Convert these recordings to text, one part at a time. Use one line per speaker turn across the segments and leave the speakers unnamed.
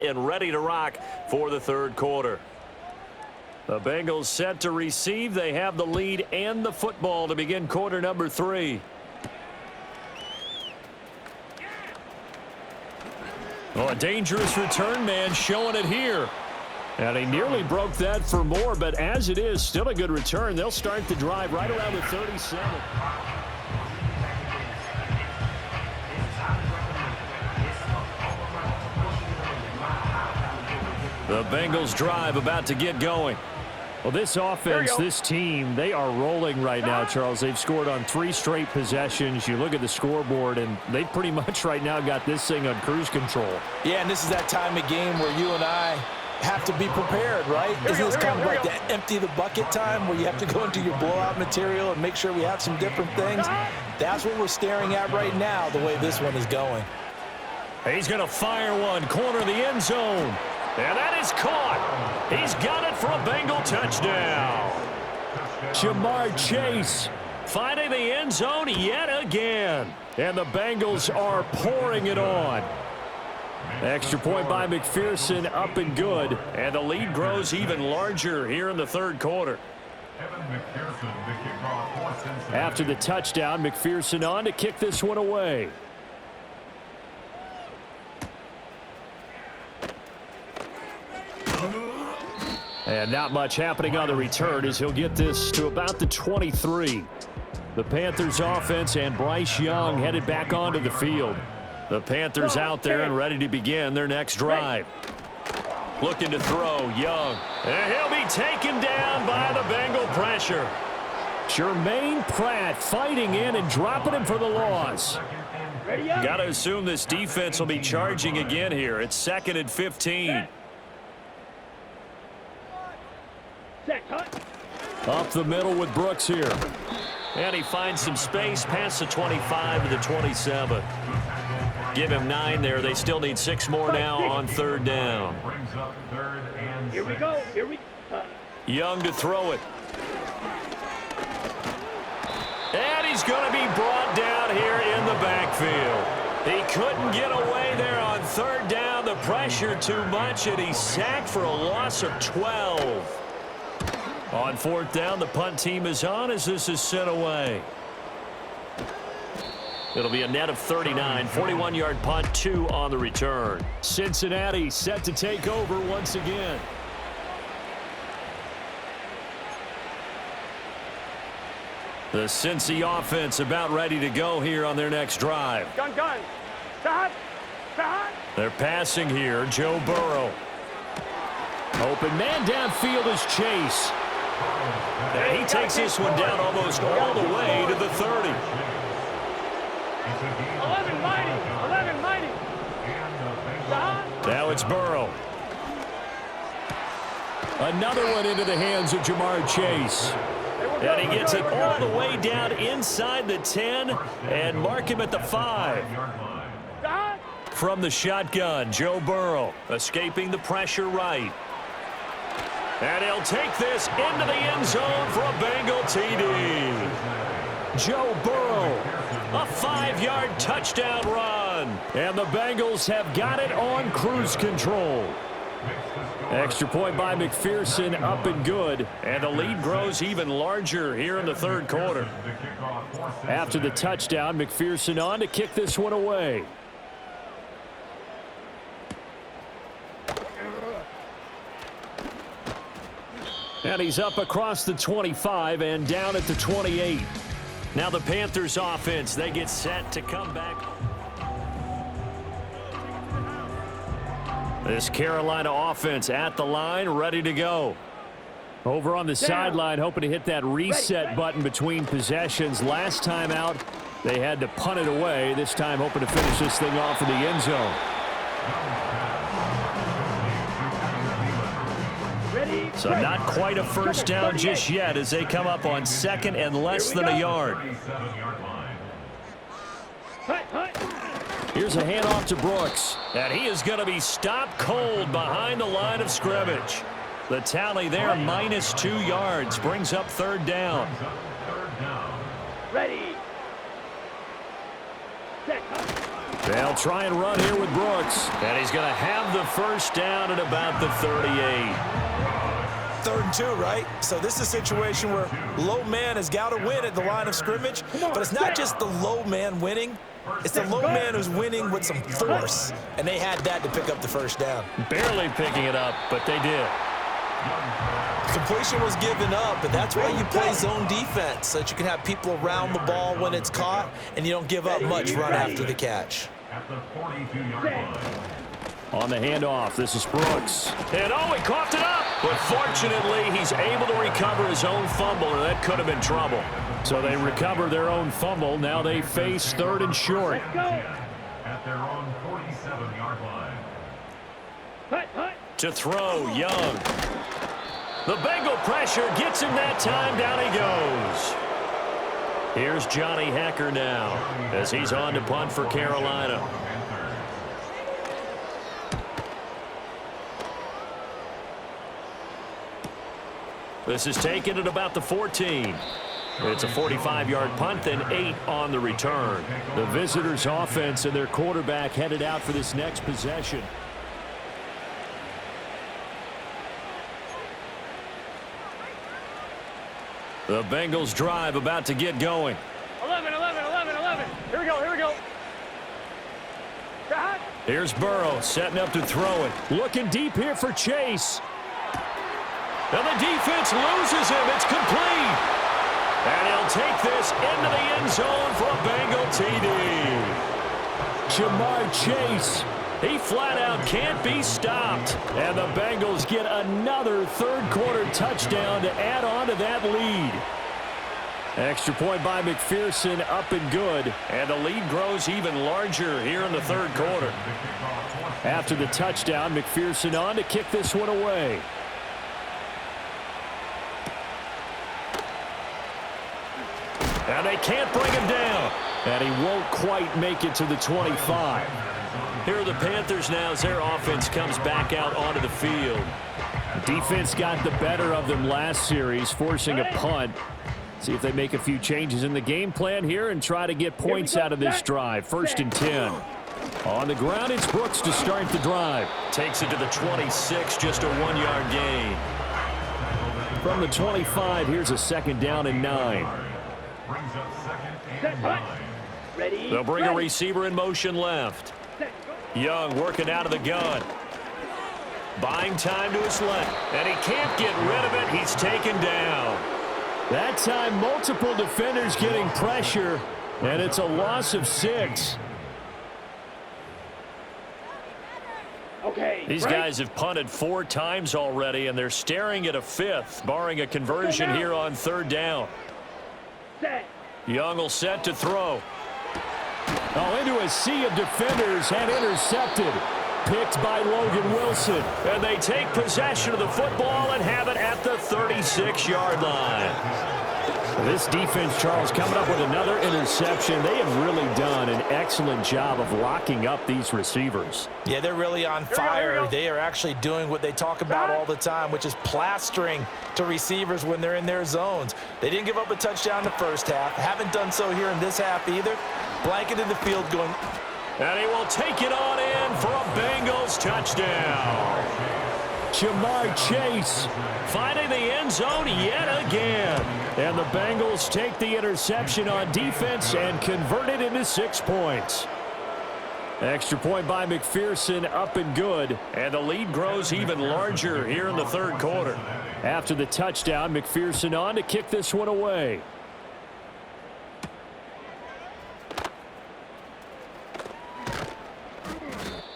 and ready to rock for the third quarter. The Bengals set to receive. They have the lead and the football to begin quarter number 3. Oh, a dangerous return man showing it here. And he nearly broke that for more, but as it is, still a good return. They'll start the drive right around the 37. The Bengals drive about to get going. Well, this offense, this team, they are rolling right now, Charles. They've scored on 3 straight possessions. You look at the scoreboard, and they pretty much right now got this thing on cruise control.
Yeah, and this is that time of game where you and I have to be prepared, right? Isn't this kind of like the empty the bucket time where you have to go into your blowout material and make sure we have some different things? That's what we're staring at right now, the way this one is going.
He's going to fire one, corner of the end zone. And that is caught. He's got it for a Bengal touchdown. Jamar Chase finding the end zone yet again. And the Bengals are pouring it on. Extra point by McPherson, up and good. And the lead grows even larger here in the third quarter. After the touchdown, McPherson on to kick this one away. And not much happening on the return as he'll get this to about the 23. The Panthers offense and Bryce Young headed back onto the field. The Panthers out there and ready to begin their next drive. Looking to throw, Young. And he'll be taken down by the Bengal pressure. Jermaine Pratt fighting in and dropping him for the loss. Got to assume this defense will be charging again here. It's 2nd and 15. Up the middle with Brooks here. And he finds some space past the 25 to the 27. Give him 9 there. They still need 6 more now on third down.
Here we go.
Young to throw it. And he's going to be brought down here in the backfield. He couldn't get away there on third down. The pressure too much, and he's sacked for a loss of 12. On fourth down, the punt team is on as this is sent away. It'll be a net of 39, 41-yard punt, 2 on the return. Cincinnati set to take over once again. The Cincy offense about ready to go here on their next drive.
Gun. Stop.
They're passing here. Joe Burrow. Open man downfield is Chase. And he takes this one down almost all the way to the 30.
11 mighty.
Now it's Burrow. Another one into the hands of Jamar Chase. And he gets it all the way down inside the 10 and mark him at the 5. From the shotgun, Joe Burrow escaping the pressure right. And he'll take this into the end zone for a Bengal TD. Joe Burrow, a 5-yard touchdown run. And the Bengals have got it on cruise control. Extra point by McPherson, up and good. And the lead grows even larger here in the third quarter. After the touchdown, McPherson on to kick this one away. And he's up across the 25 and down at the 28. Now the Panthers offense, they get set to come back. This Carolina offense at the line, ready to go. Over on the sideline, hoping to hit that reset button between possessions. Last time out, they had to punt it away. This time hoping to finish this thing off in the end zone. So not quite a first down just yet as they come up on 2nd and less than a yard. Here's a handoff to Brooks. And he is going to be stopped cold behind the line of scrimmage. The tally there, minus 2 yards, brings up third down.
Ready.
They'll try and run here with Brooks. And he's going to have the first down at about the 38.
3rd and 2, right? So this is a situation where low man has got to win at the line of scrimmage, but it's not just the low man winning. It's the low man who's winning with some force, and they had that to pick up the first down.
Barely picking it up, but they did.
Completion was given up, but that's why you play zone defense, so that you can have people around the ball when it's caught, and you don't give up much run after the catch.
On the handoff, this is Brooks. And oh, he coughed it up. But fortunately, he's able to recover his own fumble, and that could have been trouble. So they recover their own fumble. Now they face 3rd and short.
At their own 47-yard line.
To throw, Young. The Bengal pressure gets him that time. Down he goes. Here's Johnny Hecker now as he's on to punt for Carolina. This is taken at about the 14. It's a 45-yard punt, then 8 on the return. The visitors' offense and their quarterback headed out for this next possession. The Bengals drive about to get going.
11. Here we go.
Here's Burrow setting up to throw it. Looking deep here for Chase. And the defense loses him. It's complete. And he'll take this into the end zone for a Bengal TD. Jamar Chase. He flat out can't be stopped. And the Bengals get another 3rd quarter touchdown to add on to that lead. Extra point by McPherson, up and good. And the lead grows even larger here in the 3rd quarter. After the touchdown, McPherson on to kick this one away. And they can't bring him down. And he won't quite make it to the 25. Here are the Panthers now as their offense comes back out onto the field. Defense got the better of them last series, forcing a punt. See if they make a few changes in the game plan here and try to get points out of this drive. 1st and 10. On the ground, it's Brooks to start the drive. Takes it to the 26, just a 1-yard gain. From the 25, here's a 2nd down and 9. They'll bring a receiver in motion left. Young working out of the gun. Buying time to his left. And he can't get rid of it. He's taken down. That time, multiple defenders getting pressure. And it's a loss of 6. These guys have punted 4 times already, and they're staring at a 5th, barring a conversion here on 3rd down. Young will set to throw. Oh, into a sea of defenders and intercepted. Picked by Logan Wilson. And they take possession of the football and have it at the 36-yard line. This defense, Charles, coming up with another interception. They have really done an excellent job of locking up these receivers.
Yeah, they're really on fire. They are actually doing what they talk about all the time, which is plastering to receivers when they're in their zones. They didn't give up a touchdown in the first half. Haven't done so here in this half either. Blanket in the field going.
And he will take it on in for a Bengals touchdown. Jamar Chase finding the end zone yet again. And the Bengals take the interception on defense and convert it into 6 points. Extra point by McPherson, up and good. And the lead grows even larger here in the 3rd quarter. After the touchdown, McPherson on to kick this one away.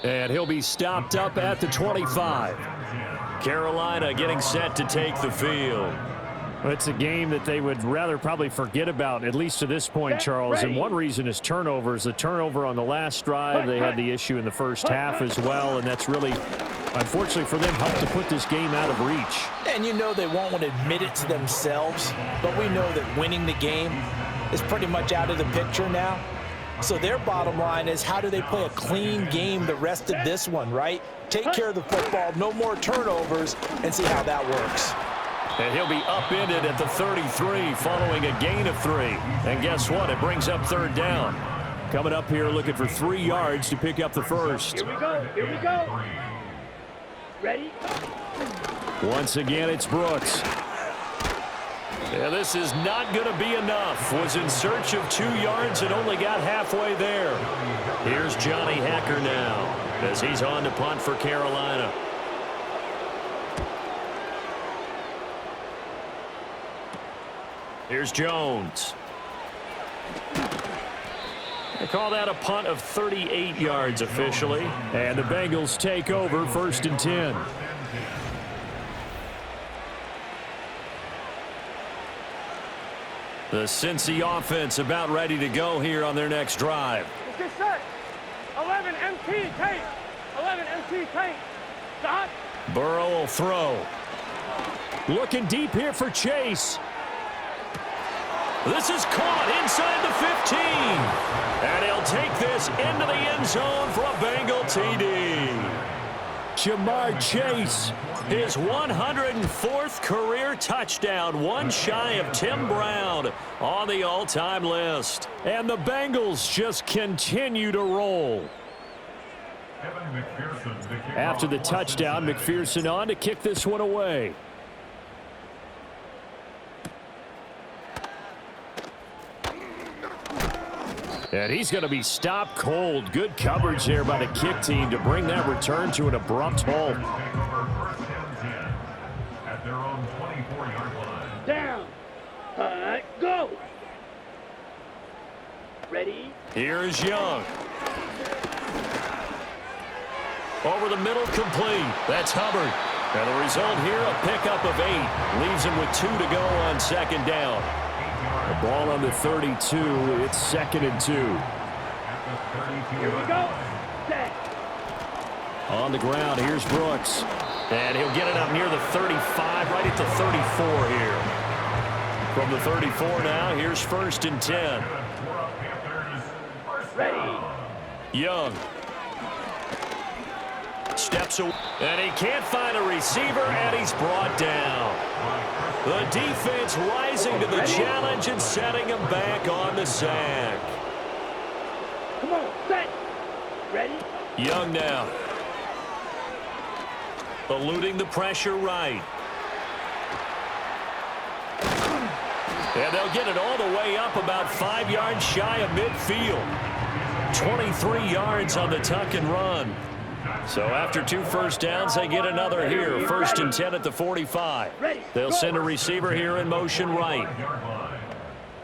And he'll be stopped up at the 25. Carolina getting set to take the field. It's a game that they would rather probably forget about, at least to this point, Charles. And one reason is turnovers. The turnover on the last drive, they had the issue in the first half as well, and that's really, unfortunately for them, helped to put this game out of reach.
And you know they won't want to admit it to themselves, but we know that winning the game is pretty much out of the picture now. So their bottom line is, how do they play a clean game the rest of this one, right? Take care of the football, no more turnovers, and see how that works.
And he'll be upended at the 33 following a gain of 3. And guess what? It brings up 3rd down. Coming up here looking for 3 yards to pick up the first.
Here we go. Here we go. Ready?
Once again, it's Brooks. Yeah, this is not going to be enough. Was in search of 2 yards and only got halfway there. Here's Johnny Hecker now as he's on to punt for Carolina. Here's Jones. They call that a punt of 38 yards officially. And the Bengals take over 1st and 10. The Cincy offense about ready to go here on their next drive.
Get set. 11 MT tank. 11 MT tank. Stop.
Burrow will throw. Looking deep here for Chase. This is caught inside the 15. And he'll take this into the end zone for a Bengal TD. Jamar Chase, his 104th career touchdown, one shy of Tim Brown on the all-time list. And the Bengals just continue to roll. After the touchdown, McPherson on to kick this one away. And he's going to be stopped cold. Good coverage there by the kick team to bring that return to an abrupt halt.
At their own 24-yard line. Down. Go. Ready?
Here's Young. Over the middle, complete. That's Hubbard. And the result here, a pickup of 8. Leaves him with 2 to go on 2nd down. The ball on the 32. It's 2nd and 2.
Here we go. Set.
On the ground, here's Brooks. And he'll get it up near the 35, right at the 34 here. From the 34 now, here's 1st and 10.
Ready.
Young. Steps away. And he can't find a receiver, and he's brought down. The defense rising to the challenge and setting him back on the sack.
Come on, set. Ready?
Young now. Eluding the pressure right. And they'll get it all the way up about 5 yards shy of midfield. 23 yards on the tuck and run. So after 2 first downs, they get another here. 1st and 10 at the 45. They'll send a receiver here in motion right.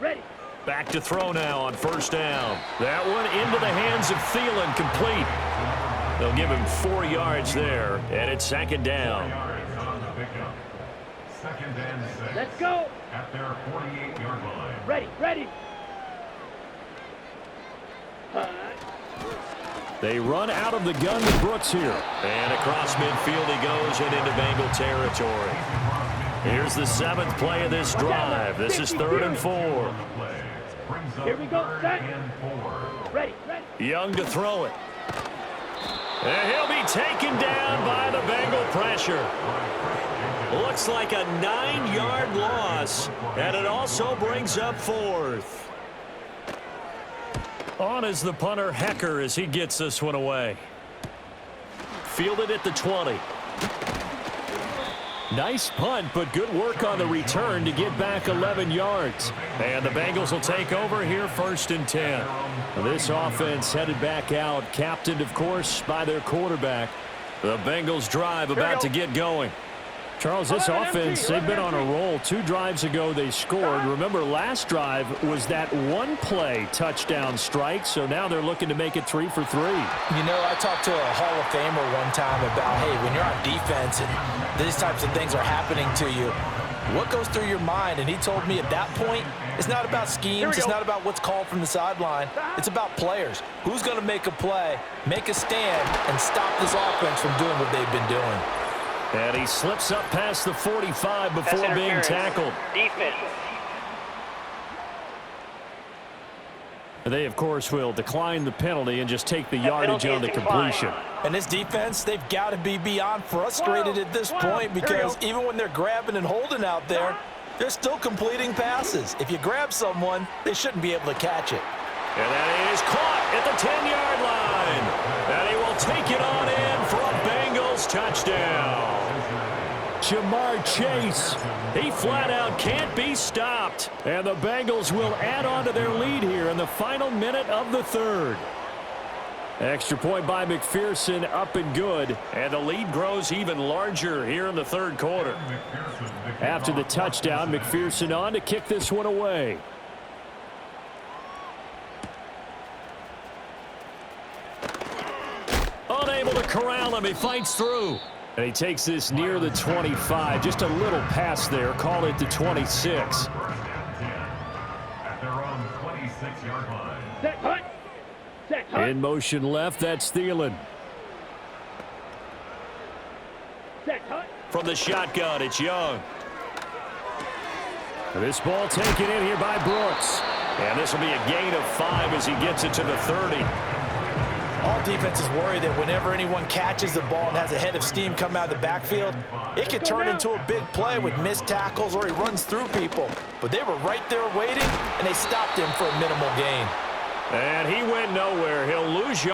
Ready.
Back to throw now on 1st down. That one into the hands of Thielen, complete. They'll give him 4 yards there, and it's 2nd down.
Let's go. At their 48-yard line. Ready, ready.
They run out of the gun to Brooks here. And across midfield he goes and into Bengal territory. Here's the 7th play of this drive. This is 3rd and 4.
Here we go. Set. Ready, ready.
Young to throw it. And he'll be taken down by the Bengal pressure. Looks like a 9-yard loss. And it also brings up 4th. On is the punter, Hecker, as he gets this one away. Fielded at the 20. Nice punt, but good work on the return to get back 11 yards. And the Bengals will take over here 1st and 10. This offense headed back out, captained, of course, by their quarterback. The Bengals drive about to get going. Charles, this offense, they've been on a roll. 2 drives ago they scored. Remember, last drive was that 1-play touchdown strike, so now they're looking to make it 3 for 3.
You know, I talked to a Hall of Famer one time about, hey, when you're on defense and these types of things are happening to you, what goes through your mind? And he told me at that point, it's not about schemes. It's not about what's called from the sideline. It's about players. Who's going to make a play, make a stand, and stop this offense from doing what they've been doing.
And he slips up past the 45 before being tackled.
Defense.
They, of course, will decline the penalty and just take the yardage on the completion.
And this defense, they've got to be beyond frustrated at this point because even when they're grabbing and holding out there, they're still completing passes. If you grab someone, they shouldn't be able to catch it.
And that is caught. at the 10-yard line. And he will take it on in for a Bengals touchdown. Jamar Chase, he flat out can't be stopped. And the Bengals will add on to their lead here in the final minute of the third. Extra point by McPherson, up and good. And the lead grows even larger here in the third quarter. After the touchdown, McPherson on to kick this one away. Unable to corral him. He fights through. And he takes this near the 25. Just a little pass there. Call it the 26. In motion left, that's Thielen. From the shotgun, it's Young. This ball taken in here by Brooks. And this will be a gain of 5 as he gets it to the 30.
All defenses worry that whenever anyone catches the ball and has a head of steam come out of the backfield, it could turn into a big play with missed tackles or he runs through people. But they were right there waiting, and they stopped him for a minimal gain.
And he went nowhere. He'll lose you.